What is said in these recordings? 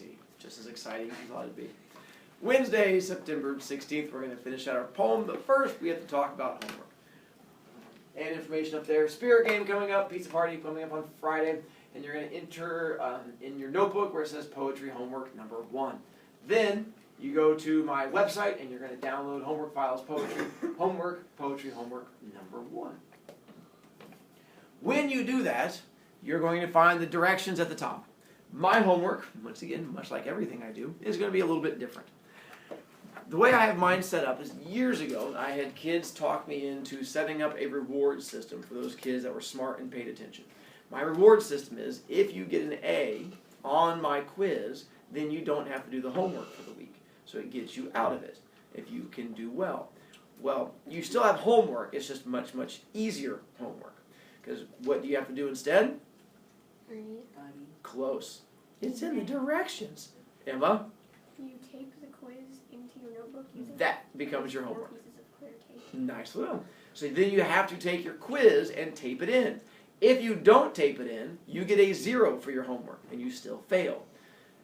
see. Just as exciting as you thought it'd be. Wednesday, September 16th, we're going to finish out our poem, but first we have to talk about homework. And information up there. Spirit game coming up, pizza party coming up on Friday, and you're going to enter in your notebook where it says poetry homework number 1. Then you go to my website and you're going to download homework files, poetry homework number 1. When you do that, you're going to find the directions at the top. My homework, once again, much like everything I do, is going to be a little bit different. The way I have mine set up is years ago, I had kids talk me into setting up a reward system for those kids that were smart and paid attention. My reward system is, if you get an A on my quiz, then you don't have to do the homework for the week. So it gets you out of it, if you can do well. Well, you still have homework, it's just much, much easier homework. Because what do you have to do instead? Read. Close. It's in the directions. Emma? You tape the quiz into your notebook using That becomes your homework. 4 pieces of clear tape. Nice little. So then you have to take your quiz and tape it in. If you don't tape it in, you get a 0 for your homework, and you still fail.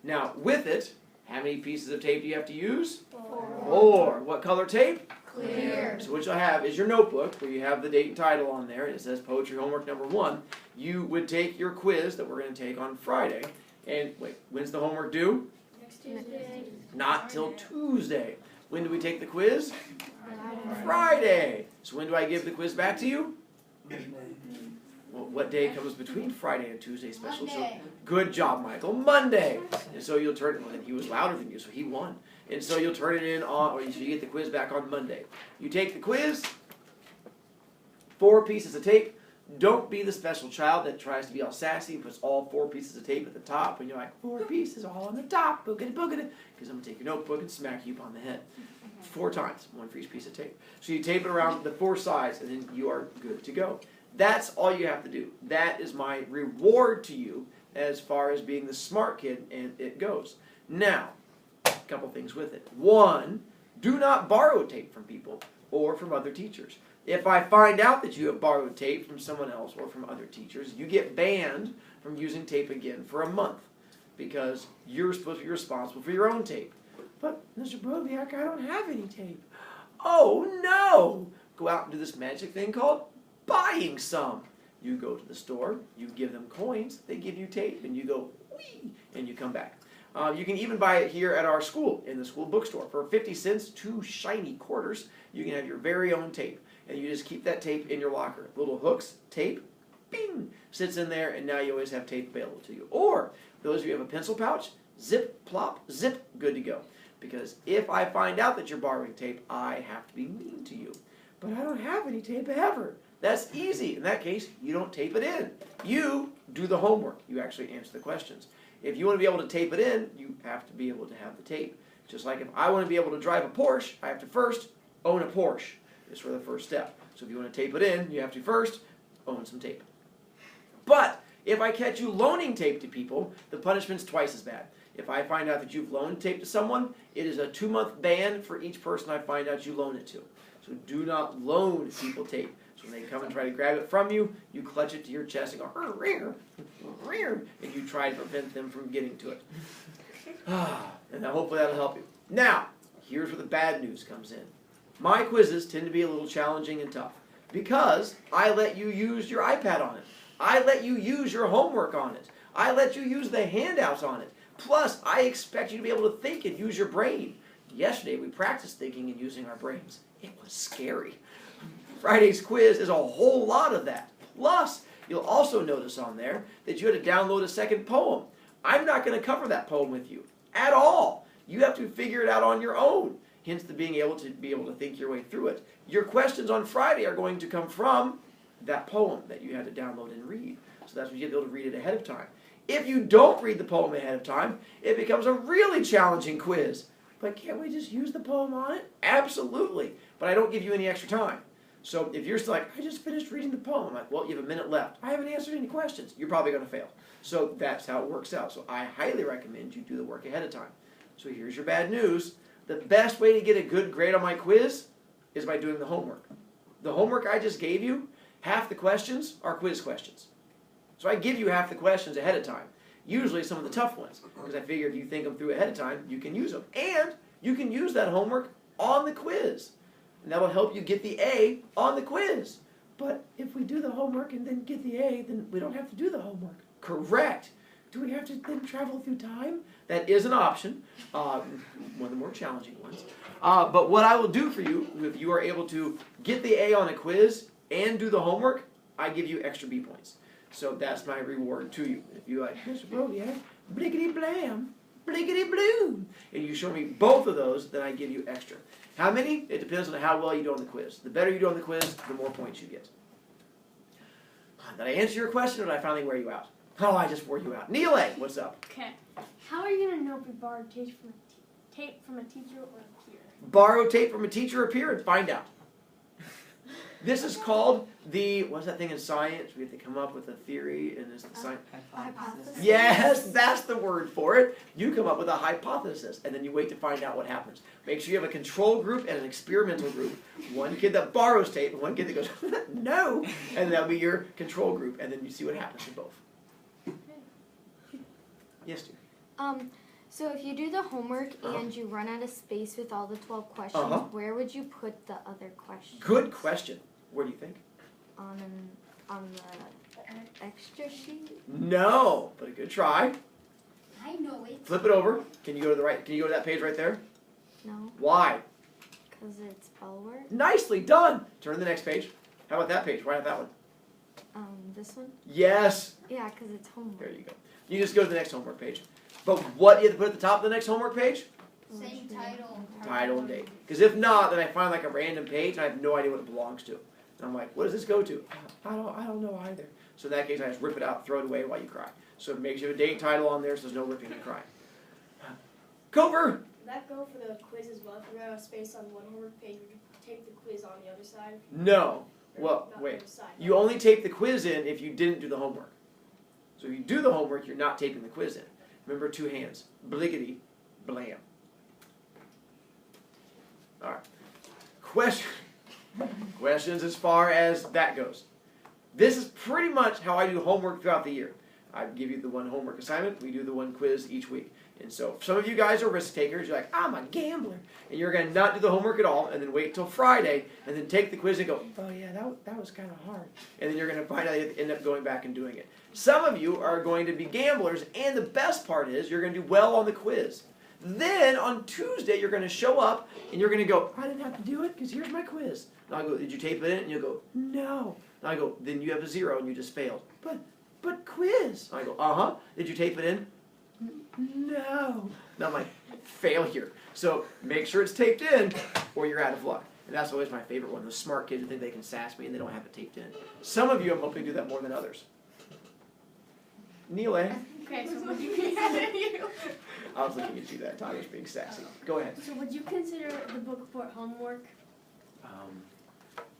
Now, with it, how many pieces of tape do you have to use? 4. What color tape? Clear. So what you'll have is your notebook, where you have the date and title on there, and it says poetry homework number 1. You would take your quiz that we're going to take on Friday, and wait, when's the homework due? Next Tuesday. Not till Tuesday. When do we take the quiz? Friday. So when do I give the quiz back to you? Well, what day comes between Friday and Tuesday special? Monday. So, good job, Michael. Monday. And so you'll turn it, and he was louder than you, so he won. And so you'll turn it in on, or so you get the quiz back on Monday. You take the quiz, 4 pieces of tape. Don't be the special child that tries to be all sassy and puts all 4 pieces of tape at the top, and you're like, 4 pieces all on the top, boogity boogity, because I'm going to take your notebook and smack you upon the head. 4 times, 1 for each piece of tape. So you tape it around the 4 sides, and then you are good to go. That's all you have to do. That is my reward to you as far as being the smart kid, and it goes. Now, a couple things with it. 1, do not borrow tape from people or from other teachers. If I find out that you have borrowed tape from someone else or from other teachers, you get banned from using tape again for a month because you're supposed to be responsible for your own tape. But, Mr. Brovicast, I don't have any tape. Oh, no! Go out and do this magic thing called buying some. You go to the store, you give them coins, they give you tape, and you go, whee, and you come back. You can even buy it here at our school, in the school bookstore. For 50 cents, 2 shiny quarters, you can have your very own tape. And you just keep that tape in your locker. Little hooks, tape, bing, sits in there, and now you always have tape available to you. Or, those of you who have a pencil pouch, zip, plop, zip, good to go. Because if I find out that you're borrowing tape, I have to be mean to you. But I don't have any tape ever. That's easy. In that case, you don't tape it in. You do the homework. You actually answer the questions. If you want to be able to tape it in, you have to be able to have the tape. Just like if I want to be able to drive a Porsche, I have to first own a Porsche. Is for the first step. So if you want to tape it in, you have to first own some tape. But if I catch you loaning tape to people, the punishment's twice as bad. If I find out that you've loaned tape to someone, it is a 2-month ban for each person I find out you loan it to. So do not loan people tape. So when they come and try to grab it from you, you clutch it to your chest and go, rear, and you try to prevent them from getting to it. And hopefully that'll help you. Now, here's where the bad news comes in. My quizzes tend to be a little challenging and tough because I let you use your iPad on it. I let you use your homework on it. I let you use the handouts on it. Plus, I expect you to be able to think and use your brain. Yesterday, we practiced thinking and using our brains. It was scary. Friday's quiz is a whole lot of that. Plus, you'll also notice on there that you had to download a second poem. I'm not going to cover that poem with you at all. You have to figure it out on your own. Hence the being able to think your way through it. Your questions on Friday are going to come from that poem that you had to download and read. So that's when you'll be able to read it ahead of time. If you don't read the poem ahead of time, it becomes a really challenging quiz. But can't we just use the poem on it? Absolutely. But I don't give you any extra time. So if you're still like, I just finished reading the poem. I'm like, well, you have a minute left. I haven't answered any questions. You're probably going to fail. So that's how it works out. So I highly recommend you do the work ahead of time. So here's your bad news. The best way to get a good grade on my quiz is by doing the homework. The homework I just gave you, half the questions are quiz questions. So I give you half the questions ahead of time. usually some of the tough ones, because I figured if you think them through ahead of time, you can use them. And you can use that homework on the quiz. And that'll help you get the A on the quiz. But if we do the homework and then get the A, then we don't have to do the homework. Correct. Do we have to then travel through time? That is an option, one of the more challenging ones. But what I will do for you, if you are able to get the A on a quiz and do the homework, I give you extra B points. So that's my reward to you. If you like, Mr. Brovicast, blickety blam, blickety bloom, and you show me both of those, then I give you extra. How many? It depends on how well you do on the quiz. The better you do on the quiz, the more points you get. Did I answer your question, or did I finally wear you out? Oh, I just wore you out. Neil A., what's up? Okay. How are you gonna know if you borrowed tape from a teacher or a peer? Borrow tape from a teacher or peer and find out. This is called the, what's that thing in science? We have to come up with a theory, and it's the science. Hypothesis. Yes, that's the word for it. You come up with a hypothesis, and then you wait to find out what happens. Make sure you have a control group and an experimental group. One kid that borrows tape, and one kid that goes, no, and that'll be your control group, and then you see what happens in both. Yes, dear. So if you do the homework and you run out of space with all the 12 questions, where would you put the other questions? Good question. Where do you think? On the extra sheet? No, but a good try. I know it. Flip it over. Can you go to the right? Can you go to that page right there? No, Why? because it's spell work. Nicely done. Turn to the next page. How about that page? Why not that one? This one? Yes. Yeah, because it's homework. There you go. You just go to the next homework page. But what do you have to put at the top of the next homework page? Same title. Title and date. Because if not, then I find like a random page and I have no idea what it belongs to. And I'm like, what does this go to? I don't know either. So in that case, I just rip it out, throw it away while you cry. So it makes you have a date and title on there, so there's no ripping and crying. Cover. Would that go for the quiz as well? If we ran out of space on one homework page, we could tape the quiz on the other side? No. Or Well, not wait. the other side, You only tape the quiz in if you didn't do the homework. So if you do the homework, you're not taping the quiz in. Remember, 2 hands. Bliggity, blam. All right. Questions as far as that goes. This is pretty much how I do homework throughout the year. I give you the one homework assignment. We do the one quiz each week. And so some of you guys are risk takers. You're like, I'm a gambler. And you're going to not do the homework at all and then wait till Friday and then take the quiz and go, oh yeah, that was kind of hard. And then you're going to find out you end up going back and doing it. Some of you are going to be gamblers, and the best part is you're going to do well on the quiz. Then on Tuesday, you're going to show up and you're going to go, I didn't have to do it because here's my quiz. And I go, did you tape it in? And you'll go, no. And I go, then you have a 0 and you just failed. But quiz. And I go, Did you tape it in? No. Now I'm like, failure. So make sure it's taped in or you're out of luck. And that's always my favorite one. Those smart kids who think they can sass me and they don't have it taped in. Some of you, I'm hoping, do that more than others. Neil A. Okay, so would you I was looking at you that time. I was being sassy. Go ahead. So would you consider the book report homework?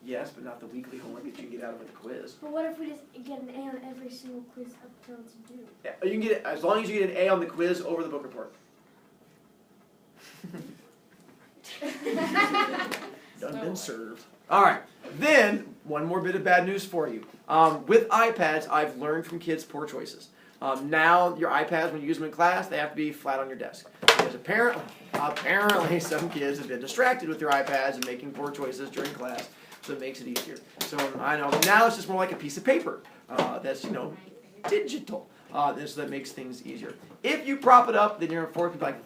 Yes, but not the weekly homework that you get out of a quiz. But what if we just get an A on every single quiz up till it's due? Yeah, you can get it as long as you get an A on the quiz over the book report. Done been served. All right. Then one more bit of bad news for you. With iPads, I've learned from kids poor choices. Now your iPads, when you use them in class, they have to be flat on your desk. Because apparently some kids have been distracted with their iPads and making poor choices during class. So it makes it easier. So I know now it's just more like a piece of paper that's digital. So that makes things easier. If you prop it up, then you're unfortunately like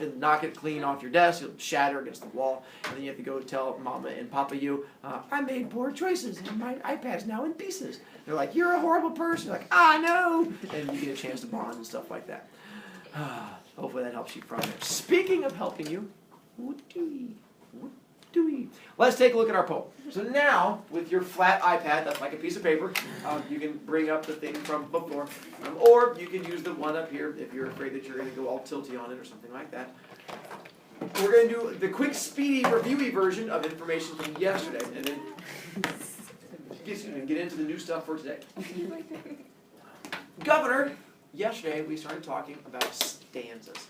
and knock it clean off your desk. It'll shatter against the wall, and then you have to go tell Mama and Papa I made poor choices, and my iPad's now in pieces. They're like, you're a horrible person. You're like, no, and you get a chance to bond and stuff like that. Hopefully that helps you from there. Speaking of helping you, let's take a look at our poem. So now, with your flat iPad, that's like a piece of paper, you can bring up the thing from before, or you can use the one up here if you're afraid that you're going to go all tilty on it or something like that. We're going to do the quick, speedy, reviewy version of information from yesterday, and then get into the new stuff for today. Governor, yesterday we started talking about stanzas.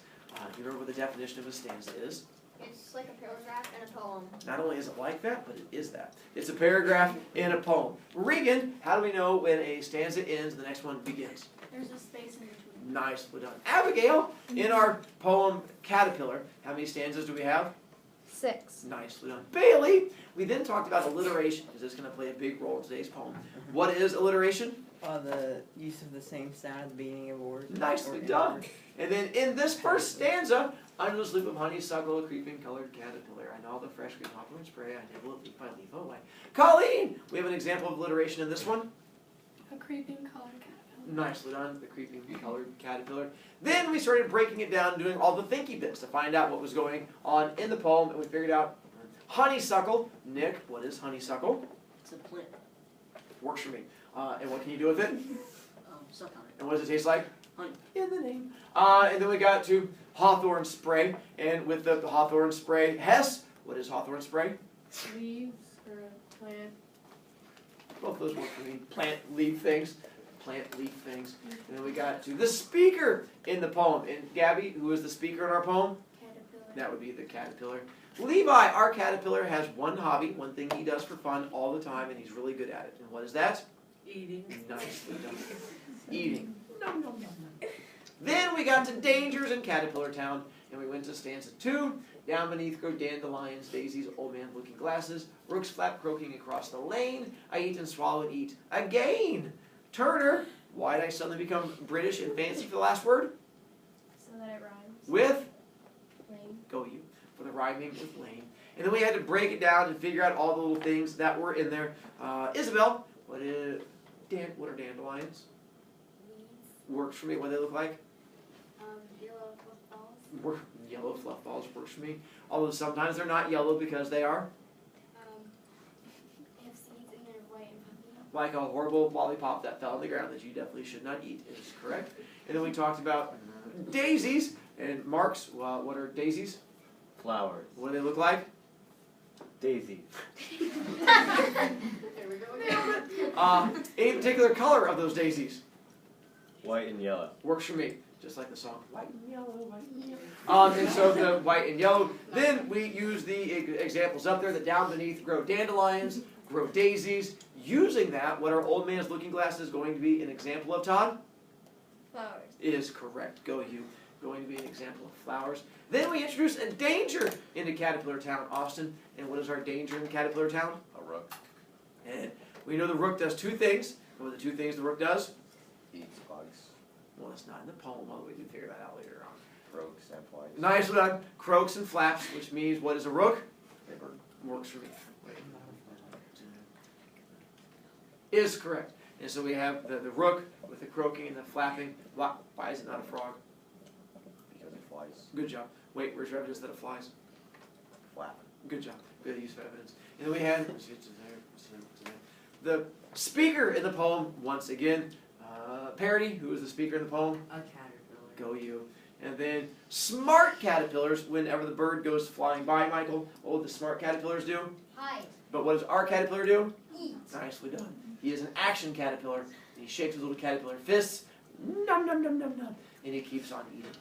You remember what the definition of a stanza is? It's like a paragraph and a poem. Not only is it like that, but it is that. It's a paragraph in a poem. Regan, how do we know when a stanza ends and the next one begins? There's a space in between. Nicely done. Abigail, in our poem Caterpillar, how many stanzas do we have? 6. Nicely done. Bailey, we then talked about alliteration, because it's going to play a big role in today's poem. What is alliteration? The use of the same sound at the beginning of a word. Nicely or in a done. word. And then in this first stanza, under the sleep of honeysuckle, a creeping colored caterpillar. I know the fresh green hawthorn spray, I nibble it leaf by leaf away. Colleen, we have an example of alliteration in this one. A creeping colored caterpillar. Nicely done, the creeping colored caterpillar. Then we started breaking it down, doing all the thinky bits to find out what was going on in the poem, and we figured out honeysuckle. Nick, what is honeysuckle? It's a plant. Works for me. And what can you do with it? Suck on it. And what does it taste like? Honey. In the name. And then we got to hawthorn spray, and with the hawthorn spray, Hess, what is hawthorn spray? Leaves or a plant. Both those work for me. Plant, leaf things. Plant, leaf things. And then we got to the speaker in the poem. And Gabby, who is the speaker in our poem? Caterpillar. That would be the caterpillar. Levi, our caterpillar, has one hobby, one thing he does for fun all the time, and he's really good at it. And what is that? Eating. Nicely done. Eating. Nom, nom, nom, nom. Then we got to dangers in Caterpillar Town, and we went to stanza 2. Down beneath grow dandelions, daisies, old man looking glasses, rooks flap croaking across the lane. I eat and swallow and eat again. Turner, why did I suddenly become British and fancy for the last word? So that it rhymes. With? Lane. Go you. For the rhyming with lane. And then we had to break it down and figure out all the little things that were in there. Isabel, what are dandelions? Works for me. What do they look like? Yellow footballs. Yellow fluff balls works for me. Although sometimes they're not yellow because they are They have seeds and they're white and puffy. like a horrible lollipop that fell on the ground that you definitely should not eat. Is correct. And then we talked about daisies and Marks. What are daisies? Flowers. What do they look like? Daisy. There we go again. Any particular color of those daisies? White and yellow. Works for me. Just like the song, white and yellow, white and yellow. And so the white and yellow. Then we use the examples up there that down beneath grow dandelions, grow daisies. Using that, what our old man's looking glass is going to be an example of, Todd? Flowers. Is correct. Go you. Going to be an example of flowers. Then we introduce a danger into Caterpillar Town, Austin. And what is our danger in Caterpillar Town? A rook. And we know the rook does 2 things. What are the 2 things the rook does? Eats bugs. Well, it's not in the poem, although we can figure that out later on. Croaks and flies. Nicely done. Croaks and flaps, which means what is a rook? A bird. Works for me. Is correct. And so we have the rook with the croaking and the flapping. Why is it not a frog? Because it flies. Good job. Wait, where's your evidence that it flies? Flap. Good job. Good use of evidence. And then we had the speaker in the poem, once again, Parody, who is the speaker in the poem. A caterpillar. Go you. And then smart caterpillars, whenever the bird goes flying by, Michael, what would the smart caterpillars do? Hide. But what does our caterpillar do? Eat. Nicely done. He is an action caterpillar. And he shakes his little caterpillar fists. Num, num, num, num, num. And he keeps on eating.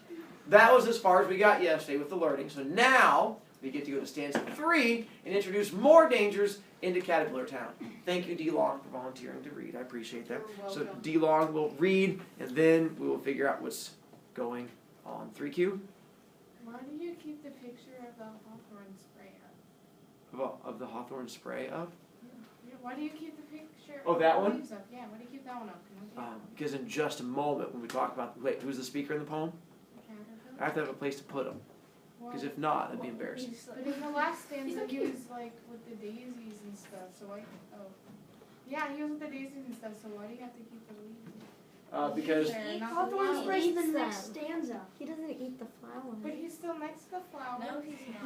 That was as far as we got yesterday with the learning. So now we get to go to stanza 3 and introduce more dangers into Caterpillar Town. Thank you, D. Long, for volunteering to read. I appreciate that. So D. Long will read, and then we will figure out what's going on. 3Q? Why do you keep the picture of the hawthorn spray up? Of the hawthorn spray up? Yeah, why do you keep the picture Oh, of that the one? leaves up? Yeah, why do you keep that one up? Because in just a moment, when we talk about, wait, who's the speaker in the poem? I have to have a place to put him. Because if not, it'd be embarrassing. But in the last stanza, he was like with the daisies and stuff. So why? Oh, yeah, he was with the daisies and stuff. So why do you have to keep the leaves? Because There, not the Hawthorn flowers. sprays the Eats next them. stanza. He doesn't eat the flowers. But he's still next to the flower. No, he's not.